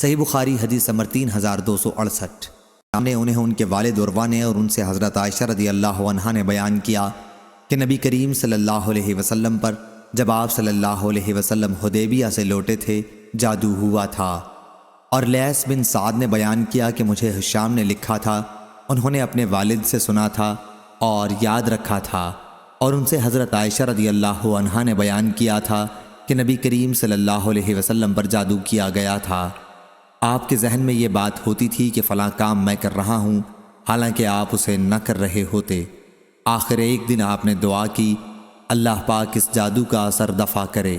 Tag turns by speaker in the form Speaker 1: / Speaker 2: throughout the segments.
Speaker 1: صحیح بخاری حدیث نمبر 3268۔ ہم نے انہیں ان کے والد عروہ نے اور ان سے حضرت عائشہ رضی اللہ عنہا نے بیان کیا کہ نبی کریم صلی اللہ علیہ وسلم پر جب آپ صلی اللہ علیہ وسلم حدیبیہ سے لوٹے تھے جادو ہوا تھا۔ اور لیث بن سعد نے بیان کیا کہ مجھے ہشام نے لکھا تھا، انہوں نے اپنے والد سے سنا تھا اور یاد رکھا تھا، اور ان سے حضرت عائشہ رضی اللہ عنہا نے بیان کیا تھا کہ نبی کریم صلی اللہ علیہ وسلم پر جادو کیا گیا تھا۔ آپ کے ذہن میں یہ بات ہوتی تھی کہ فلاں کام میں کر رہا ہوں، حالانکہ آپ اسے نہ کر رہے ہوتے۔ آخر ایک دن آپ نے دعا کی، اللہ پاک اس جادو کا اثر دفع کرے۔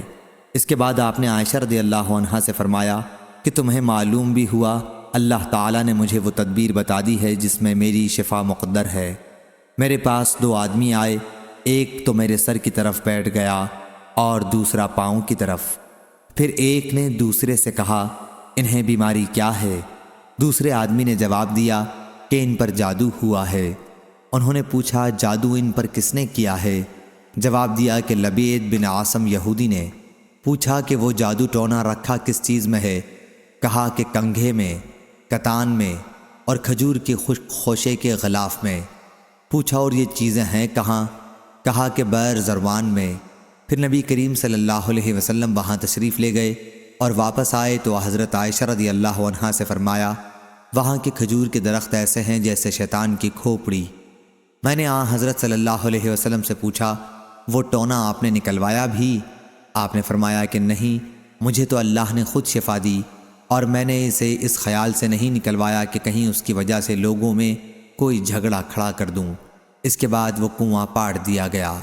Speaker 1: اس کے بعد آپ نے عائشہ رضی اللہ عنہا سے فرمایا کہ تمہیں معلوم بھی ہوا اللہ تعالیٰ نے مجھے وہ تدبیر بتا دی ہے جس میں میری شفا مقدر ہے۔ میرے پاس دو آدمی آئے، ایک تو میرے سر کی طرف بیٹھ گیا اور دوسرا پاؤں کی طرف۔ پھر ایک نے دوسرے سے کہا انہیں بیماری کیا ہے؟ دوسرے آدمی نے جواب دیا کہ ان پر جادو ہوا ہے۔ انہوں نے پوچھا جادو ان پر کس نے کیا ہے؟ جواب دیا کہ لبید بن عاصم یہودی نے۔ پوچھا کہ وہ جادو ٹونا رکھا کس چیز میں ہے؟ کہا کہ کنگھے میں، کتان میں اور کھجور کے خشک خوشے کے غلاف میں۔ پوچھا اور یہ چیزیں ہیں کہاں؟ کہا کہ بئر زروان میں۔ پھر نبی کریم صلی اللہ علیہ وسلم وہاں تشریف لے گئے اور واپس آئے تو حضرت عائشہ رضی اللہ عنہا سے فرمایا وہاں کے کھجور کے درخت ایسے ہیں جیسے شیطان کی کھوپڑی۔ میں نے حضرت صلی اللہ علیہ وسلم سے پوچھا وہ ٹونا آپ نے نکلوایا بھی؟ آپ نے فرمایا کہ نہیں، مجھے تو اللہ نے خود شفا دی اور میں نے اسے اس خیال سے نہیں نکلوایا کہ کہیں اس کی وجہ سے لوگوں میں کوئی جھگڑا کھڑا کر دوں۔ اس کے بعد وہ کنواں پاڑ دیا گیا۔